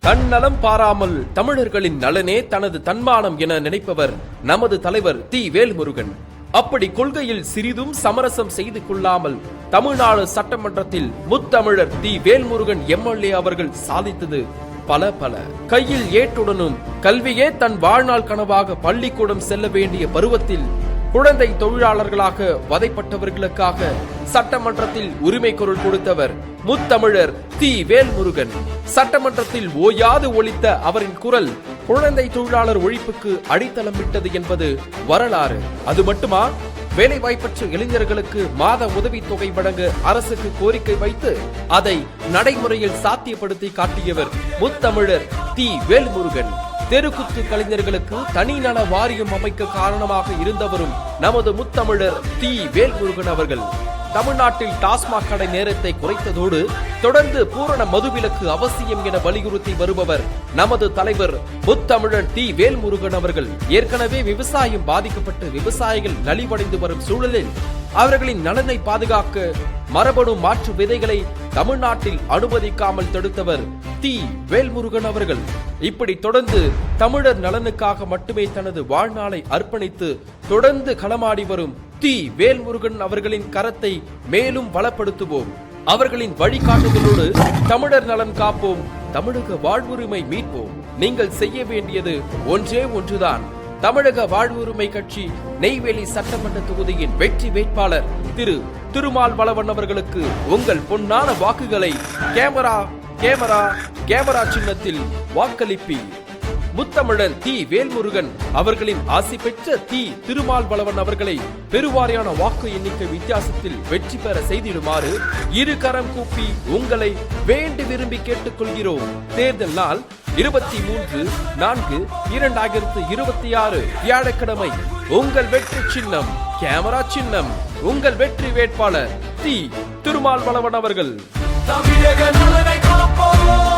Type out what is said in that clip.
தன்னலம் பாராமல் தமிழர்களின் நலனே தனது தன்மானம் என நினைப்பவர் நமது தலைவர் தி. வேல்முருகன். அப்படி கொள்கையில் சிறிதும் சமரசம் செய்து கொள்ளாமல் தமிழ்நாடு சட்டமன்றத்தில் முத்தமிழர் தி. வேல்முருகன் எம்எல்ஏ அவர்கள் சாதித்தது பல. கையில் ஏட்டுடனும் கல்வியே தன் வாழ்நாள் கனவாக பள்ளிக்கூடம் செல்ல வேண்டிய பருவத்தில் குழந்தை தொழிலாளர்களாக வதைப்பட்டவர்களுக்காக சட்டமன்றத்தில் உரிமை குரல் கொடுத்தவர் முத்தமிழர் தி. வேல்முருகன். சட்டமன்றத்தில் ஓயாது ஒலித்த அவரின் குரல் குழந்தை தொழிலாளர் ஒழிப்புக்கு அடித்தளமிட்டது என்பது வரலாறு. அது மட்டுமா, வேலை வாய்ப்பற்ற இளைஞர்களுக்கு மாத உதவித்தொகை வழங்க அரசுக்கு கோரிக்கை வைத்து அதை நடைமுறையில் சாத்தியப்படுத்தி காட்டியவர் முத்தமிழர் தி. வேல்முருகன். தெருக்குத்து கலைஞர்களுக்கு தனிநல வாரியம் அமைக்க காரணமாக இருந்தவரும் நமது முத்தமிழர் தி. வேல்முருகன் அவர்கள். தமிழ்நாட்டில் டாஸ்மாக் கடை நேரத்தை குறைத்ததோடு தொடர்ந்து பூரண மதுவிலக்கு அவசியம் என வலியுறுத்தி வருபவர் நமது தலைவர் முத்தமிழர் தி. வேல்முருகன் அவர்கள். ஏற்கனவே விவசாயம் பாதிக்கப்பட்டு விவசாயிகள் நலிவடைந்து வரும் சூழலில் அவர்களின் நலனை பாதுகாக்க மரபணு மாற்று விதைகளை தமிழ்நாட்டில் அனுமதிக்காமல் தடுத்தவர் தி. வேல்முருகன் அவர்கள். இப்படி தொடர்ந்து தமிழர் நலனுக்காக மட்டுமே தனது வாழ்நாளை அர்ப்பணித்து தொடர்ந்து களமாடி வரும் தி. வேல்முருகன் அவர்களின் கரத்தை மேலும் பலப்படுத்துவோம். அவர்களின் வழிகாட்டுதலோடு தமிழர் நலன் காப்போம், தமிழக வாழ்வுரிமை மீட்போம். நீங்கள் செய்ய வேண்டியது ஒன்றே ஒன்றுதான். தமிழக வாழ்வுரிமை கட்சி நெய்வேலி சட்டமன்ற தொகுதியின் வெற்றி வேட்பாளர் திரு. திருமாவளவன் அவர்களுக்கு உங்கள் பொன்னான வாக்குகளை கேமரா சின்னத்தில் வாக்களிப்பி முத்தமிழர் தி. வேல்முருகன் அவர்களின் ஆசி பெற்ற தி. திருமாவளவன் அவர்களை பெருவாரியான வாக்கு எண்ணிக்கை வித்தியாசத்தில் வெற்றி பெற செய்திடுமாறு இரு கரம் கூப்பி உங்களை வேண்டி விரும்பி கேட்டுக்கொள்கிறோம். தேர்தல் நாள் 23/4/2026 வியாழக்கிழமை. உங்கள் வெற்றி சின்னம் கேமரா சின்னம். உங்கள் வெற்றி வேட்பாளர் தி. திருமாவளவன் அவர்கள். தமிழக நலனை காப்போம்.